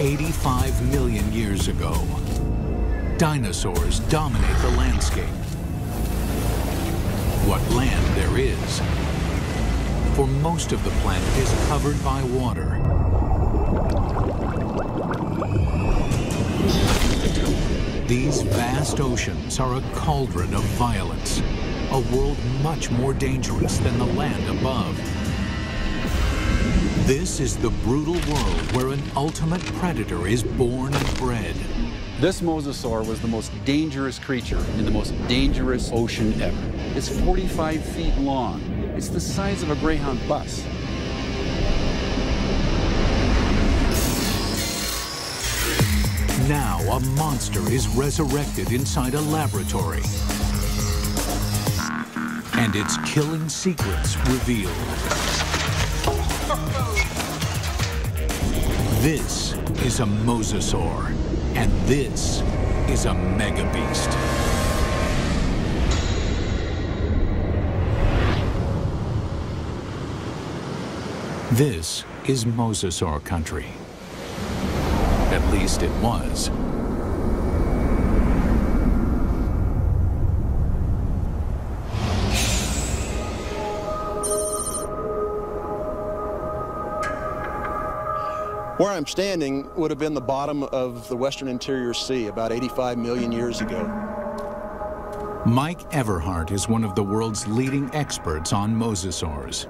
85 million years ago, dinosaurs dominate the landscape. What land there is, for most of the planet is covered by water. These vast oceans are a cauldron of violence, a world much more dangerous than the land above. This is the brutal world where an ultimate predator is born and bred. This mosasaur was the most dangerous creature in the most dangerous ocean ever. It's 45 feet long. It's the size of a Greyhound bus. Now a monster is resurrected inside a laboratory, and its killing secrets revealed. This is a mosasaur, and this is a mega beast. This is mosasaur country. At least it was. Where I'm standing would have been the bottom of the western interior sea about 85 million years ago. Mike Everhart is one of the world's leading experts on mosasaurs.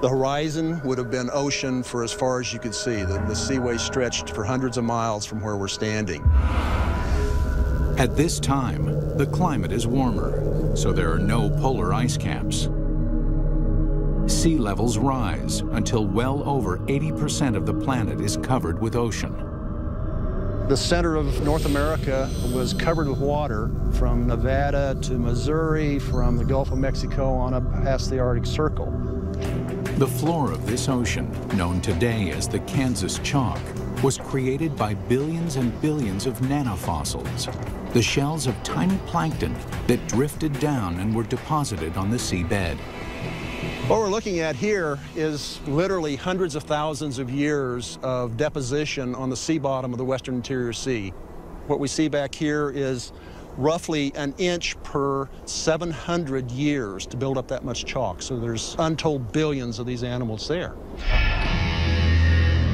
The horizon would have been ocean for as far as you could see. The seaway stretched for hundreds of miles from where we're standing. At this time, the climate is warmer, so there are no polar ice caps. Sea levels rise until well over 80% of the planet is covered with ocean. The center of North America was covered with water from Nevada to Missouri, from the Gulf of Mexico on up past the Arctic Circle. The floor of this ocean, known today as the Kansas Chalk, was created by billions and billions of nanofossils, the shells of tiny plankton that drifted down and were deposited on the seabed. What we're looking at here is literally hundreds of thousands of years of deposition on the sea bottom of the western interior sea. What we see back here is roughly an inch per 700 years to build up that much chalk. So there's untold billions of these animals there.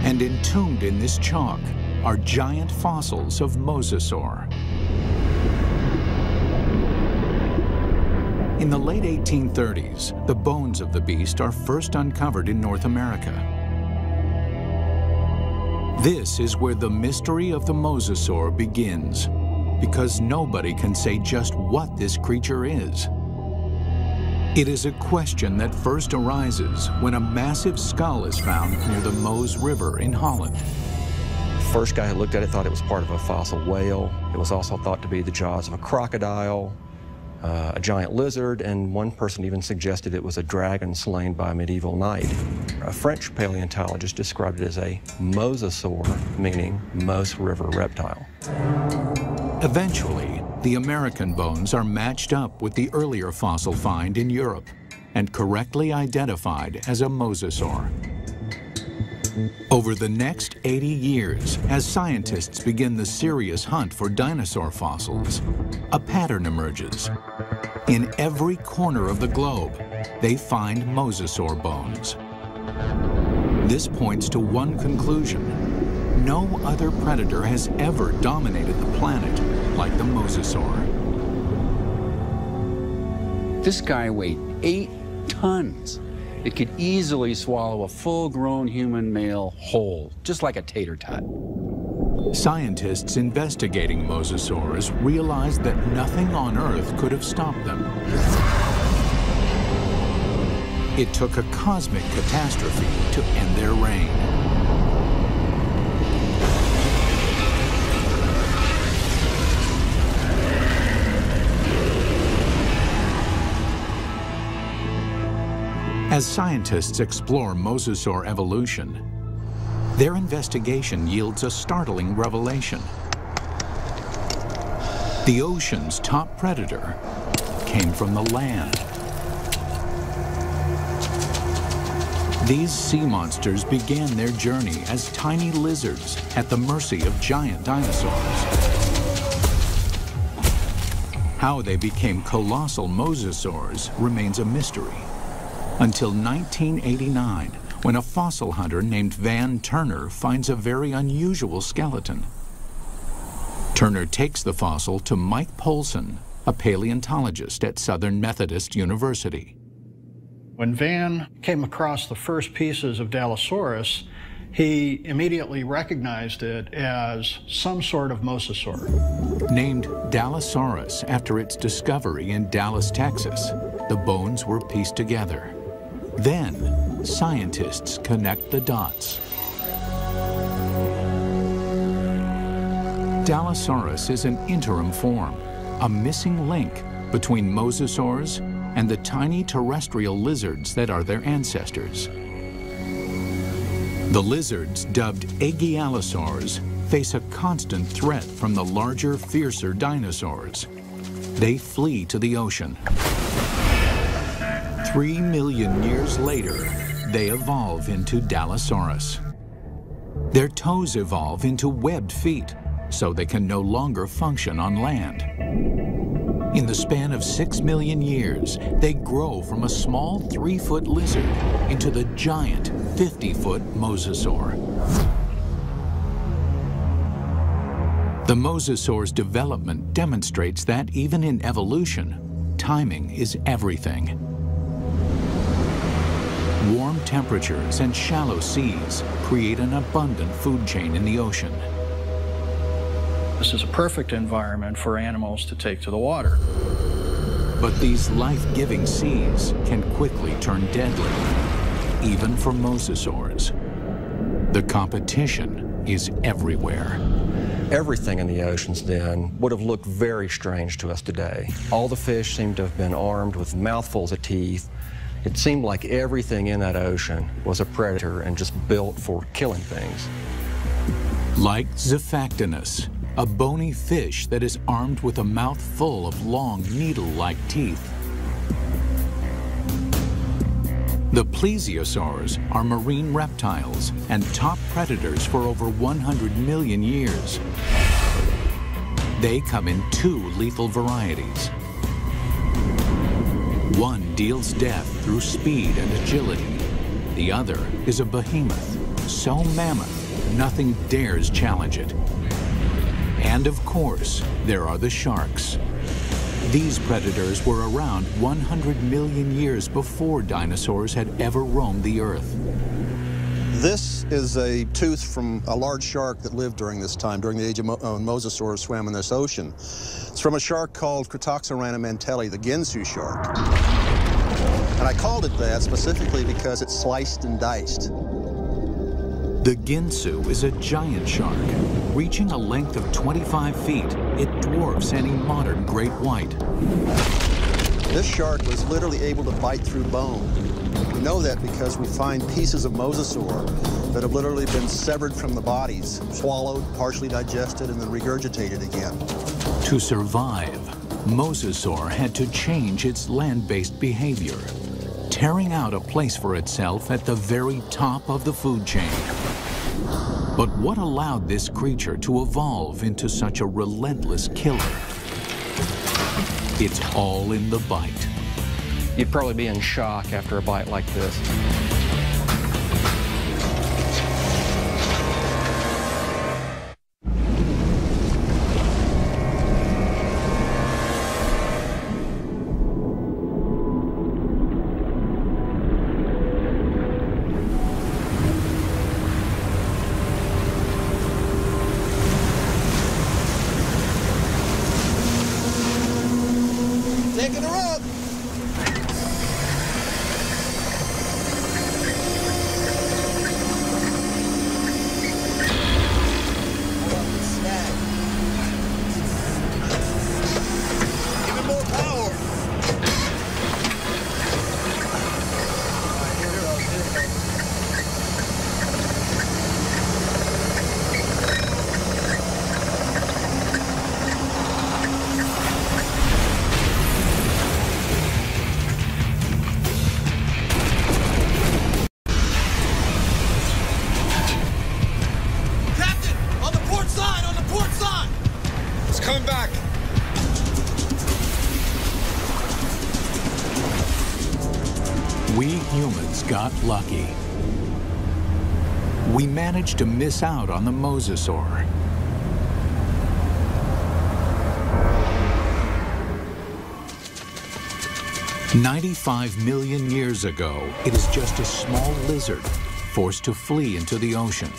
And entombed in this chalk are giant fossils of mosasaur. In the late 1830s, the bones of the beast are first uncovered in North America. This is where the mystery of the mosasaur begins, because nobody can say just what this creature is. It is a question that first arises when a massive skull is found near the Meuse River in Holland. The first guy who looked at it thought it was part of a fossil whale. It was also thought to be the jaws of a crocodile, a giant lizard, and one person even suggested it was a dragon slain by a medieval knight. A French paleontologist described it as a mosasaur, meaning Meuse River reptile. Eventually, the American bones are matched up with the earlier fossil find in Europe and correctly identified as a mosasaur. Over the next 80 years, as scientists begin the serious hunt for dinosaur fossils, a pattern emerges. In every corner of the globe, they find mosasaur bones. This points to one conclusion. No other predator has ever dominated the planet like the mosasaur. This guy weighed 8 tons. It could easily swallow a full-grown human male whole, just like a tater tot. Scientists investigating mosasaurs realized that nothing on Earth could have stopped them. It took a cosmic catastrophe to end their reign. As scientists explore mosasaur evolution, their investigation yields a startling revelation. The ocean's top predator came from the land. These sea monsters began their journey as tiny lizards at the mercy of giant dinosaurs. How they became colossal mosasaurs remains a mystery. Until 1989, when a fossil hunter named Van Turner finds a very unusual skeleton. Turner takes the fossil to Mike Polson, a paleontologist at Southern Methodist University. When Van came across the first pieces of Dallosaurus, he immediately recognized it as some sort of mosasaur. Named Dallosaurus after its discovery in Dallas, Texas, the bones were pieced together. Then, scientists connect the dots. Dallosaurus is an interim form, a missing link between mosasaurs and the tiny terrestrial lizards that are their ancestors. The lizards, dubbed Aegialosaurs, face a constant threat from the larger, fiercer dinosaurs. They flee to the ocean. 3 million years later, they evolve into Dallosaurus. Their toes evolve into webbed feet, so they can no longer function on land. In the span of 6 million years, they grow from a small 3-foot lizard into the giant 50-foot mosasaur. The mosasaur's development demonstrates that even in evolution, timing is everything. Warm temperatures and shallow seas create an abundant food chain in the ocean. This is a perfect environment for animals to take to the water. But these life-giving seas can quickly turn deadly, even for mosasaurs. The competition is everywhere. Everything in the oceans then would have looked very strange to us today. All the fish seemed to have been armed with mouthfuls of teeth. It seemed like everything in that ocean was a predator and just built for killing things. Like Zephactinus, a bony fish that is armed with a mouth full of long, needle-like teeth. The plesiosaurs are marine reptiles and top predators for over 100 million years. They come in 2 lethal varieties. One deals death through speed and agility. The other is a behemoth, so mammoth, nothing dares challenge it. And of course, there are the sharks. These predators were around 100 million years before dinosaurs had ever roamed the earth. This is a tooth from a large shark that lived during this time, during the age of mosasaurs swam in this ocean. It's from a shark called Cretoxorana mantelli, the Ginsu shark. And I called it that specifically because it's sliced and diced. The Ginsu is a giant shark. Reaching a length of 25 feet, it dwarfs any modern great white. This shark was literally able to bite through bone. We know that because we find pieces of mosasaur that have literally been severed from the bodies, swallowed, partially digested, and then regurgitated again. To survive, mosasaur had to change its land-based behavior, tearing out a place for itself at the very top of the food chain. But what allowed this creature to evolve into such a relentless killer? It's all in the bite. You'd probably be in shock after a bite like this. coming back. We humans got lucky. We managed to miss out on the Mosasaur. "95 million years ago, it is just a small lizard forced to flee into the ocean.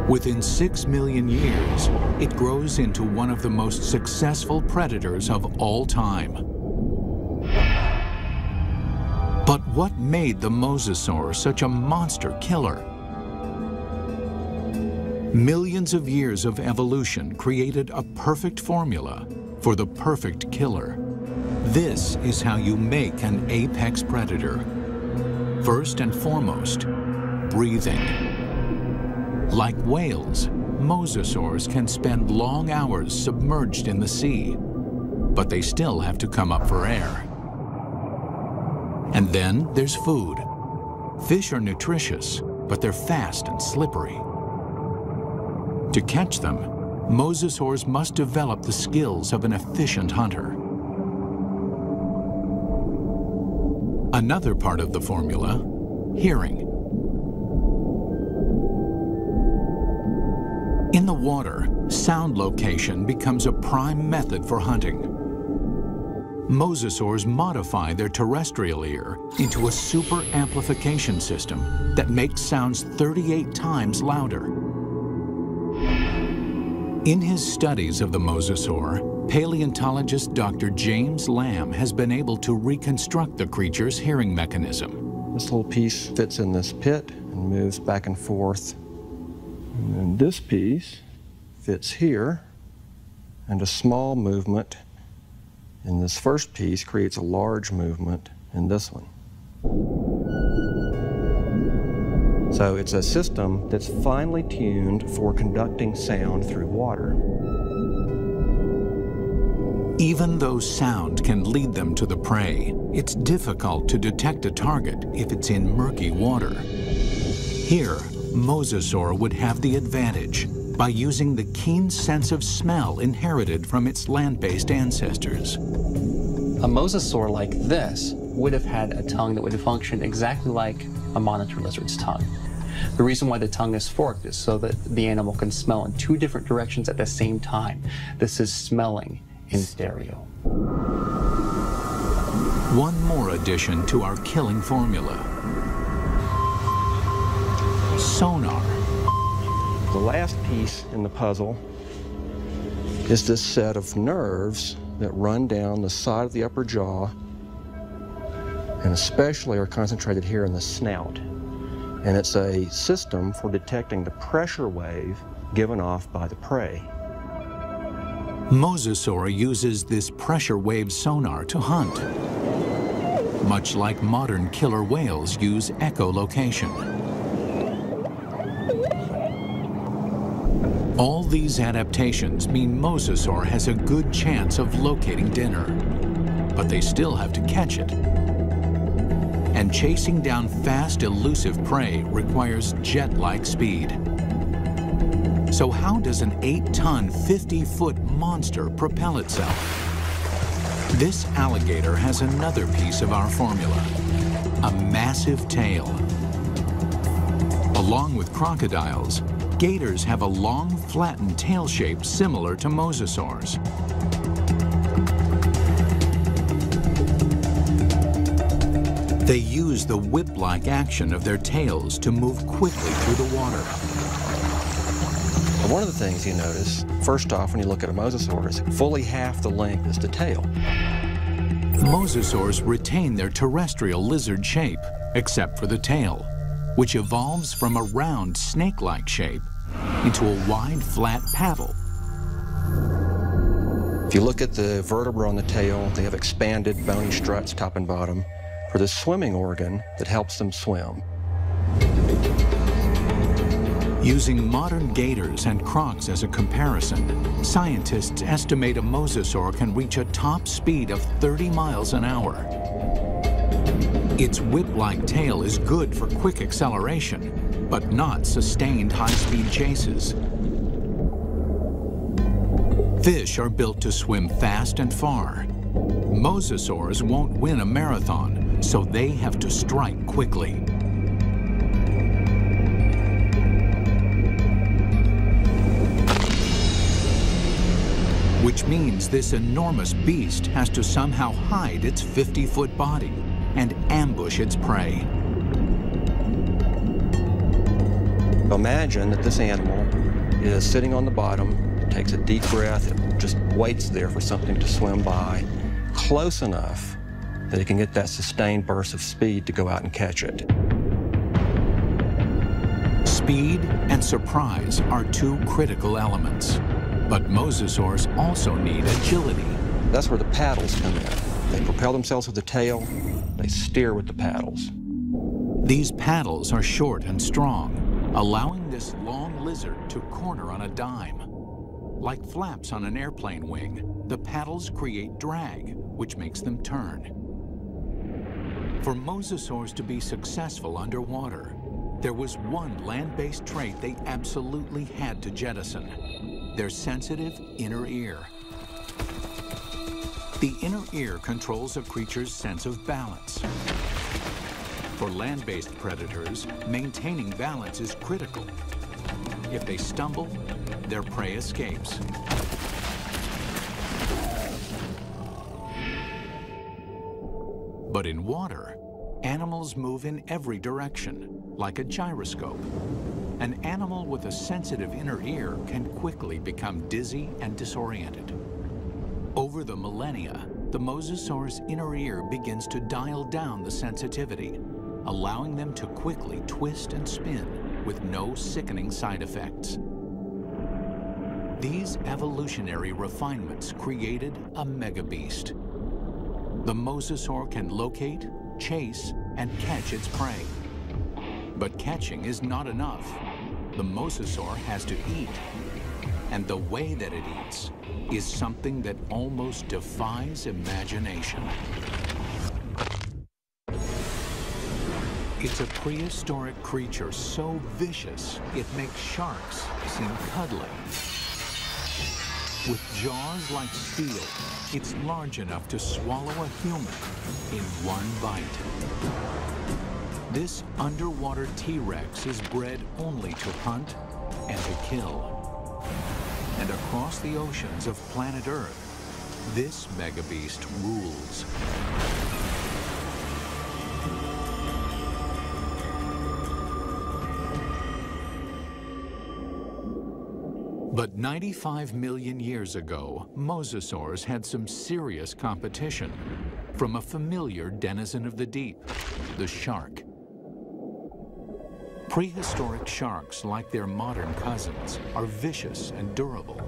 Within 6 million years, it grows into one of the most successful predators of all time. But what made the Mosasaur such a monster killer? Millions of years of evolution created a perfect formula for the perfect killer. This is how you make an apex predator. First and foremost, breathing. Like whales, mosasaurs can spend long hours submerged in the sea, but they still have to come up for air. And then there's food. Fish are nutritious, but they're fast and slippery. To catch them, mosasaurs must develop the skills of an efficient hunter. Another part of the formula, hearing. In the water, sound location becomes a prime method for hunting. Mosasaurs modify their terrestrial ear into a super amplification system that makes sounds 38 times louder. In his studies of the mosasaur, paleontologist Dr. James Lamb has been able to reconstruct the creature's hearing mechanism. This little piece fits in this pit and moves back and forth. And then this piece fits here, and a small movement in this first piece creates a large movement in this one. So it's a system that's finely tuned for conducting sound through water. Even though sound can lead them to the prey, it's difficult to detect a target if it's in murky water. Here, Mosasaur would have the advantage by using the keen sense of smell inherited from its land-based ancestors. A mosasaur like this would have had a tongue that would function exactly like a monitor lizard's tongue. The reason why the tongue is forked is so that the animal can smell in two different directions at the same time. This is smelling in stereo. One more addition to our killing formula. Sonar. The last piece in the puzzle is this set of nerves that run down the side of the upper jaw and especially are concentrated here in the snout. And it's a system for detecting the pressure wave given off by the prey. Mosasaur uses this pressure wave sonar to hunt, much like modern killer whales use echolocation. All these adaptations mean Mosasaur has a good chance of locating dinner, but they still have to catch it. And chasing down fast, elusive prey requires jet-like speed. So how does an 8-ton, 50-foot monster propel itself? This alligator has another piece of our formula, a massive tail. Along with crocodiles, gators have a long, flattened tail shape similar to mosasaurs. They use the whip-like action of their tails to move quickly through the water. One of the things you notice, first off, when you look at a mosasaur, is fully half the length is the tail. Mosasaurs retain their terrestrial lizard shape, except for the tail, which evolves from a round snake-like shape into a wide, flat paddle. If you look at the vertebra on the tail, they have expanded bony struts top and bottom for the swimming organ that helps them swim. Using modern gators and crocs as a comparison, scientists estimate a mosasaur can reach a top speed of 30 miles an hour. Its whip-like tail is good for quick acceleration, but not sustained high-speed chases. Fish are built to swim fast and far. Mosasaurs won't win a marathon, so they have to strike quickly. Which means this enormous beast has to somehow hide its 50-foot body and ambush its prey. Imagine that this animal is sitting on the bottom, takes a deep breath, it just waits there for something to swim by, close enough that it can get that sustained burst of speed to go out and catch it. Speed and surprise are two critical elements. But mosasaurs also need agility. That's where the paddles come in. They propel themselves with the tail, they steer with the paddles. These paddles are short and strong, allowing this long lizard to corner on a dime. Like flaps on an airplane wing, the paddles create drag, which makes them turn. For mosasaurs to be successful underwater, there was one land-based trait they absolutely had to jettison: their sensitive inner ear. The inner ear controls a creature's sense of balance. For land-based predators, maintaining balance is critical. If they stumble, their prey escapes. But in water, animals move in every direction, like a gyroscope. An animal with a sensitive inner ear can quickly become dizzy and disoriented. Over the millennia, the mosasaur's inner ear begins to dial down the sensitivity, allowing them to quickly twist and spin with no sickening side effects. These evolutionary refinements created a megabeast. The mosasaur can locate, chase, and catch its prey. But catching is not enough. The mosasaur has to eat. And the way that it eats is something that almost defies imagination. It's a prehistoric creature so vicious, it makes sharks seem cuddly. With jaws like steel, it's large enough to swallow a human in one bite. This underwater T-Rex is bred only to hunt and to kill. And across the oceans of planet Earth, this megabeast rules. But 95 million years ago, mosasaurs had some serious competition from a familiar denizen of the deep, the shark. Prehistoric sharks, like their modern cousins, are vicious and durable,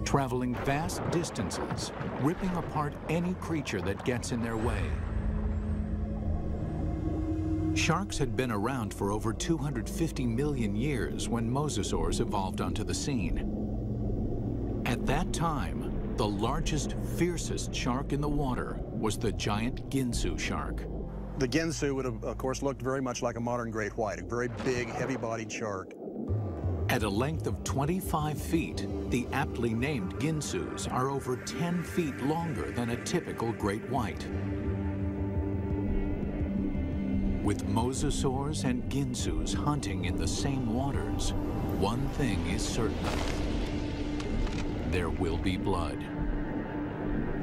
traveling vast distances, ripping apart any creature that gets in their way. Sharks had been around for over 250 million years when mosasaurs evolved onto the scene. At that time, the largest, fiercest shark in the water was the giant Ginsu shark. The Ginsu would have, of course, looked very much like a modern great white, a very big, heavy-bodied shark. At a length of 25 feet, the aptly named Ginsus are over 10 feet longer than a typical great white. With mosasaurs and Ginsus hunting in the same waters, one thing is certain: there will be blood.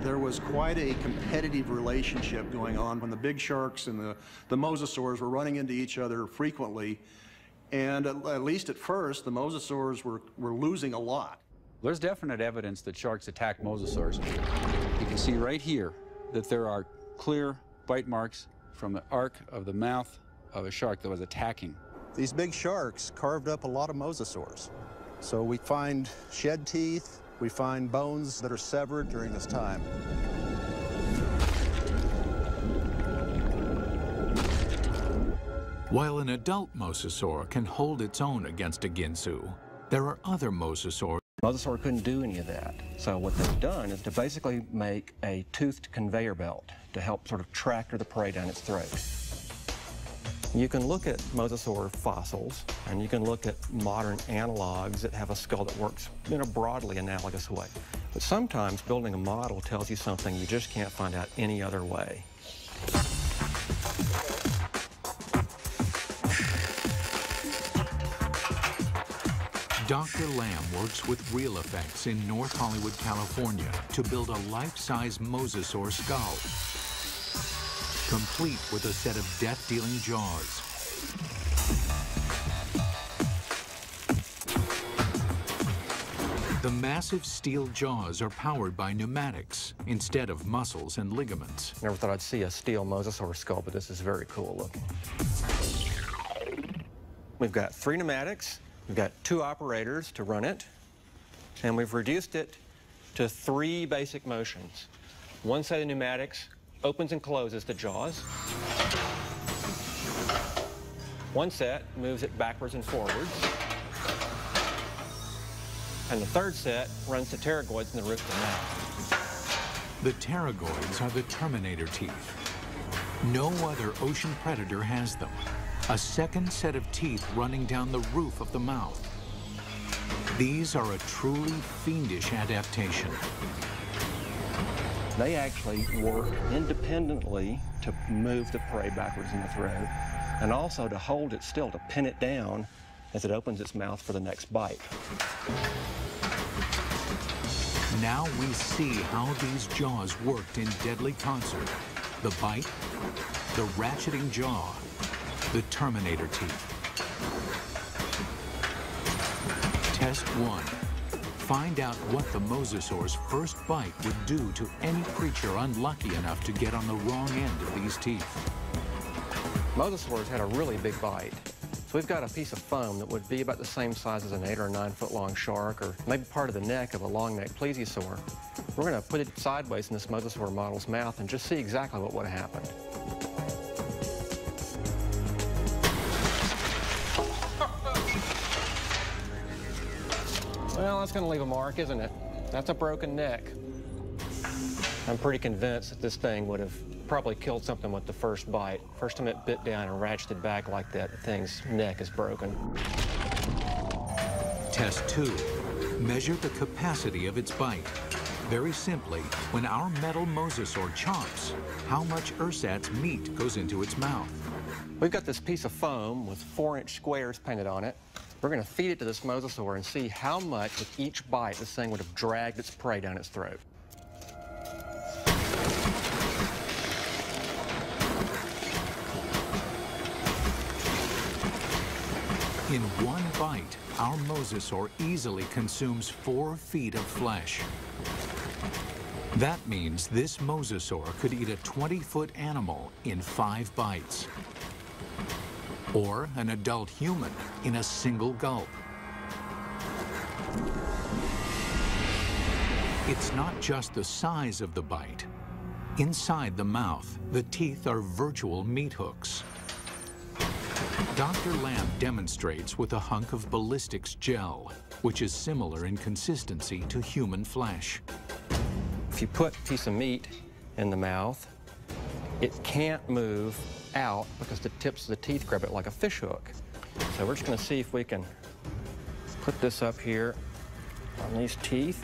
There was quite a competitive relationship going on when the big sharks and the mosasaurs were running into each other frequently. And at least at first, the mosasaurs were losing a lot. There's definite evidence that sharks attack mosasaurs. You can see right here that there are clear bite marks from the arc of the mouth of a shark that was attacking. These big sharks carved up a lot of mosasaurs. So we find shed teeth, we find bones that are severed during this time. While an adult mosasaur can hold its own against a Ginsu, there are other mosasaurs Mosasaur couldn't do any of that. So what they've done is to basically make a toothed conveyor belt to help sort of tractor the prey down its throat. You can look at mosasaur fossils, and you can look at modern analogs that have a skull that works in a broadly analogous way. But sometimes building a model tells you something you just can't find out any other way. Dr. Lamb works with Real Effects in North Hollywood, California, to build a life-size mosasaur skull, complete with a set of death-dealing jaws. The massive steel jaws are powered by pneumatics instead of muscles and ligaments. Never thought I'd see a steel mosasaur skull, but this is very cool looking. We've got 3 pneumatics. We've got 2 operators to run it, and we've reduced it to 3 basic motions. One set of pneumatics opens and closes the jaws. One set moves it backwards and forwards. And the third set runs the pterygoids in the roof of the mouth. The pterygoids are the terminator teeth. No other ocean predator has them. A second set of teeth running down the roof of the mouth. These are a truly fiendish adaptation. They actually work independently to move the prey backwards in the throat, and also to hold it still, to pin it down as it opens its mouth for the next bite. Now we see how these jaws worked in deadly concert. The bite, the ratcheting jaw, the terminator teeth. Test 1. Find out what the mosasaur's first bite would do to any creature unlucky enough to get on the wrong end of these teeth. Mosasaurs had a really big bite. So we've got a piece of foam that would be about the same size as an 8 or 9 foot long shark, or maybe part of the neck of a long neck plesiosaur. We're going to put it sideways in this mosasaur model's mouth and just see exactly what would have happened. Well, that's going to leave a mark, isn't it? That's a broken neck. I'm pretty convinced that this thing would have probably killed something with the first bite. First time it bit down and ratcheted back like that, the thing's neck is broken. Test 2. Measure the capacity of its bite. Very simply, when our metal mosasaur chomps, how much ersatz meat goes into its mouth? We've got this piece of foam with 4-inch squares painted on it. We're going to feed it to this mosasaur and see how much with each bite this thing would have dragged its prey down its throat. In one bite, our mosasaur easily consumes 4 feet of flesh. That means this mosasaur could eat a 20-foot animal in 5 bites. Or an adult human in a single gulp. It's not just the size of the bite. Inside the mouth, the teeth are virtual meat hooks. Dr. Lamb demonstrates with a hunk of ballistics gel, which is similar in consistency to human flesh. If you put a piece of meat in the mouth, it can't move out because the tips of the teeth grab it like a fish hook. So we're just going to see if we can put this up here on these teeth.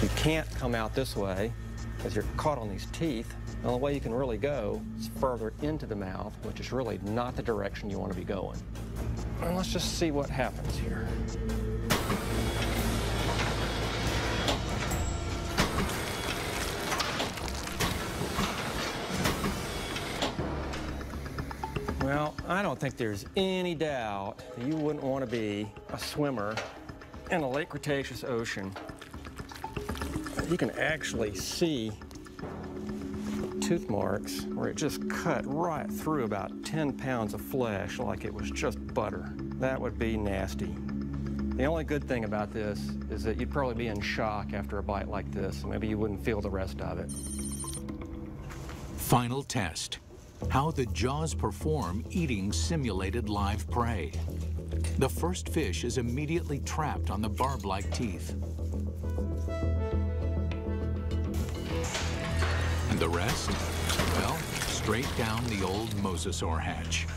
You can't come out this way because you're caught on these teeth. The only way you can really go is further into the mouth, which is really not the direction you want to be going. And let's just see what happens here. Well, I don't think there's any doubt that you wouldn't want to be a swimmer in a late Cretaceous ocean. You can actually see tooth marks where it just cut right through about 10 pounds of flesh like it was just butter. That would be nasty. The only good thing about this is that you'd probably be in shock after a bite like this. Maybe you wouldn't feel the rest of it. Final test. How the jaws perform eating simulated live prey. The first fish is immediately trapped on the barb-like teeth. And the rest? Well, straight down the old mosasaur hatch.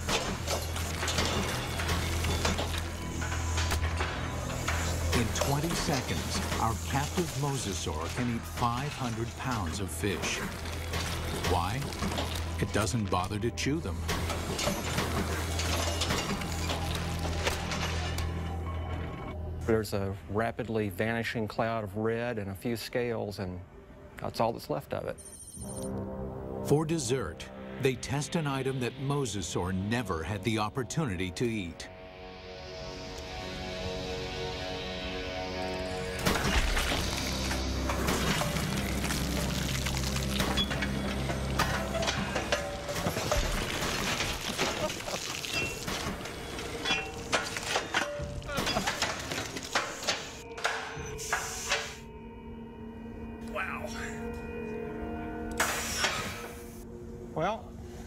In 20 seconds, our captive mosasaur can eat 500 pounds of fish. Why? It doesn't bother to chew them. There's a rapidly vanishing cloud of red and a few scales, and that's all that's left of it. For dessert, they test an item that mosasaur never had the opportunity to eat. Well,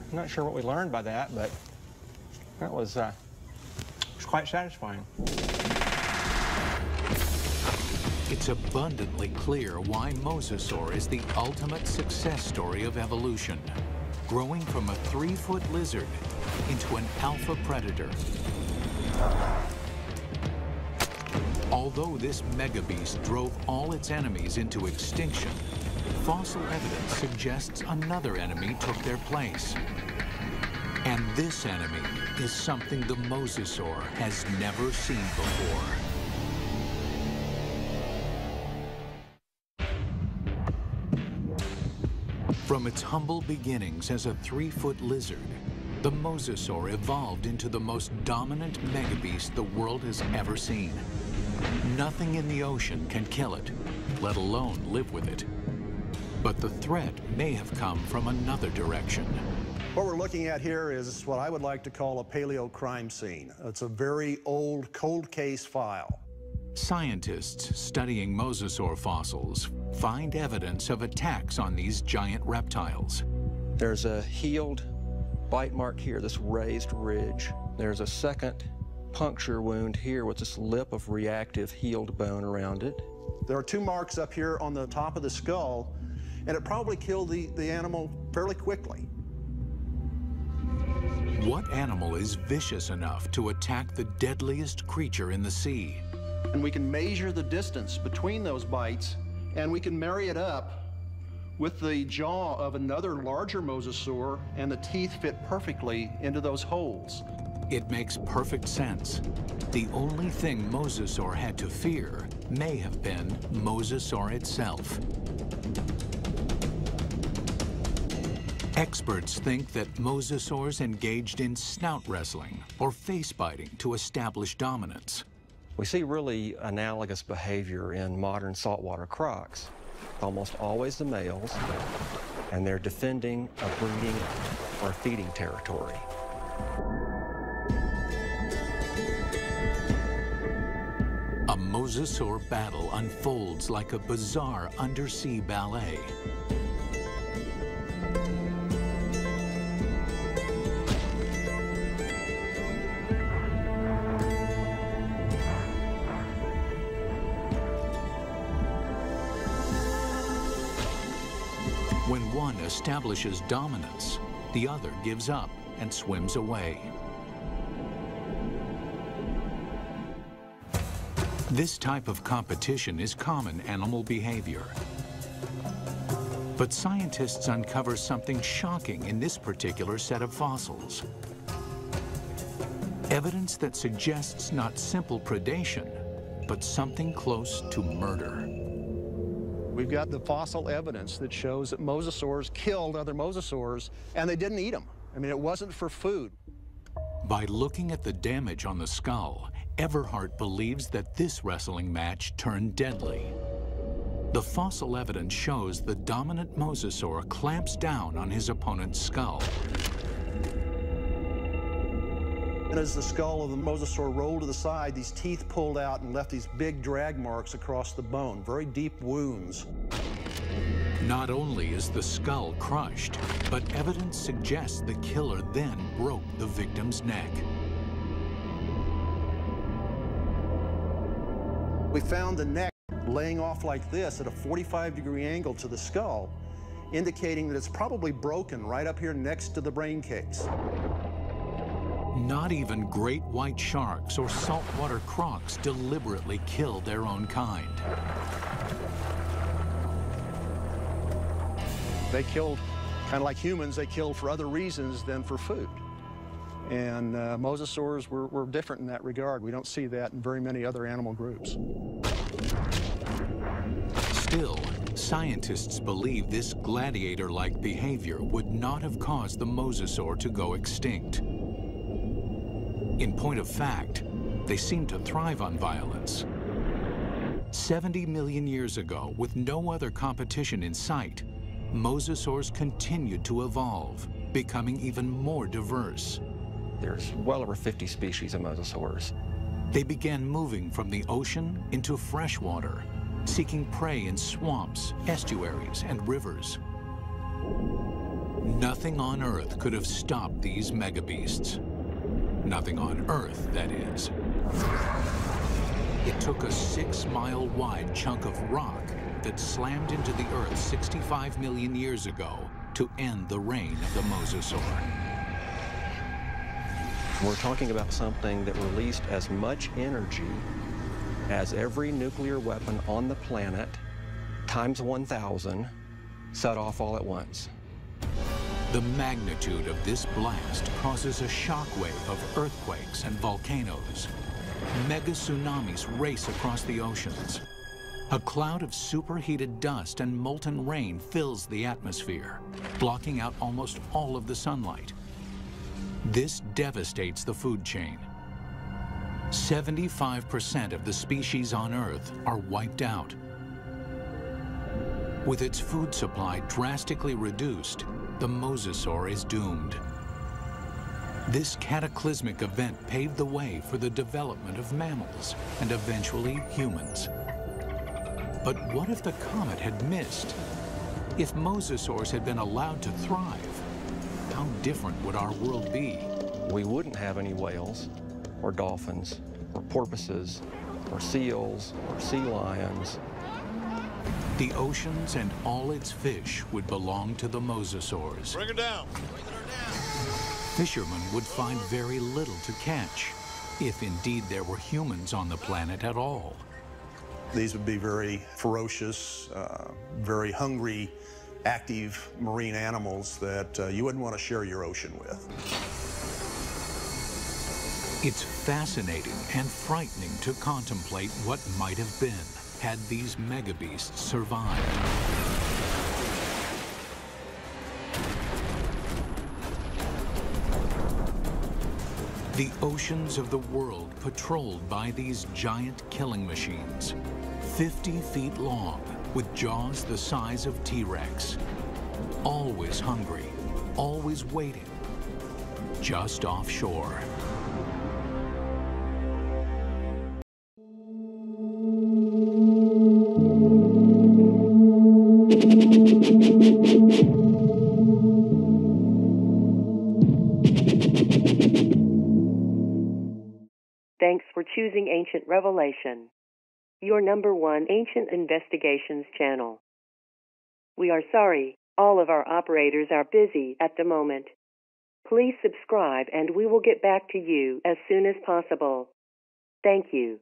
I'm not sure what we learned by that, but that was quite satisfying. It's abundantly clear why mosasaur is the ultimate success story of evolution, growing from a 3-foot lizard into an alpha predator. Although this megabeast drove all its enemies into extinction, fossil evidence suggests another enemy took their place. And this enemy is something the mosasaur has never seen before. From its humble beginnings as a 3-foot lizard, the mosasaur evolved into the most dominant megabeast the world has ever seen. Nothing in the ocean can kill it, let alone live with it. But the threat may have come from another direction. What we're looking at here is what I would like to call a paleo crime scene. It's a very old cold case file. Scientists studying mosasaur fossils find evidence of attacks on these giant reptiles. There's a healed bite mark here, this raised ridge. There's a second puncture wound here with this lip of reactive healed bone around it. There are 2 marks up here on the top of the skull, and it probably killed the animal fairly quickly. What animal is vicious enough to attack the deadliest creature in the sea? And we can measure the distance between those bites, and we can marry it up with the jaw of another larger mosasaur, and the teeth fit perfectly into those holes. It makes perfect sense. The only thing mosasaur had to fear may have been mosasaur itself. Experts think that mosasaurs engaged in snout wrestling or face biting to establish dominance. We see really analogous behavior in modern saltwater crocs. Almost always the males, and they're defending a breeding or feeding territory. A mosasaur battle unfolds like a bizarre undersea ballet. When one establishes dominance, the other gives up and swims away. This type of competition is common animal behavior. But scientists uncover something shocking in this particular set of fossils. Evidence that suggests not simple predation, but something close to murder. We've got the fossil evidence that shows that mosasaurs killed other mosasaurs, and they didn't eat them. I mean, it wasn't for food. By looking at the damage on the skull, Everhart believes that this wrestling match turned deadly. The fossil evidence shows the dominant mosasaur clamps down on his opponent's skull. And as the skull of the mosasaur rolled to the side, these teeth pulled out and left these big drag marks across the bone, very deep wounds. Not only is the skull crushed, but evidence suggests the killer then broke the victim's neck. We found the neck laying off like this at a 45-degree angle to the skull, indicating that it's probably broken right up here next to the brain case. Not even great white sharks or saltwater crocs deliberately kill their own kind. They killed, kind of like humans, they killed for other reasons than for food. And mosasaurs were different in that regard. We don't see that in very many other animal groups. Still, scientists believe this gladiator-like behavior would not have caused the mosasaur to go extinct. In point of fact, they seem to thrive on violence. 70 million years ago, with no other competition in sight, mosasaurs continued to evolve, becoming even more diverse. There's well over 50 species of mosasaurs. They began moving from the ocean into freshwater, seeking prey in swamps, estuaries, and rivers. Nothing on Earth could have stopped these megabeasts. Nothing on Earth, that is. It took a 6-mile-wide chunk of rock that slammed into the Earth 65 million years ago to end the reign of the mosasaur. We're talking about something that released as much energy as every nuclear weapon on the planet, times 1,000, set off all at once. The magnitude of this blast causes a shockwave of earthquakes and volcanoes. Mega tsunamis race across the oceans. A cloud of superheated dust and molten rain fills the atmosphere, blocking out almost all of the sunlight. This devastates the food chain. 75% of the species on Earth are wiped out. With its food supply drastically reduced, the mosasaur is doomed. This cataclysmic event paved the way for the development of mammals and eventually humans. But what if the comet had missed? If mosasaurs had been allowed to thrive, how different would our world be? We wouldn't have any whales, or dolphins, or porpoises, or seals, or sea lions. The oceans and all its fish would belong to the mosasaurs. Bring her down. Fishermen would find very little to catch, if indeed there were humans on the planet at all. These would be very ferocious, very hungry, active marine animals that you wouldn't want to share your ocean with. It's fascinating and frightening to contemplate what might have been had these megabeasts survived. The oceans of the world patrolled by these giant killing machines, 50 feet long, with jaws the size of T-Rex. Always hungry, always waiting, just offshore. Thanks for choosing Ancient Revelation, your #1 Ancient Investigations channel. We are sorry, all of our operators are busy at the moment. Please subscribe and we will get back to you as soon as possible. Thank you.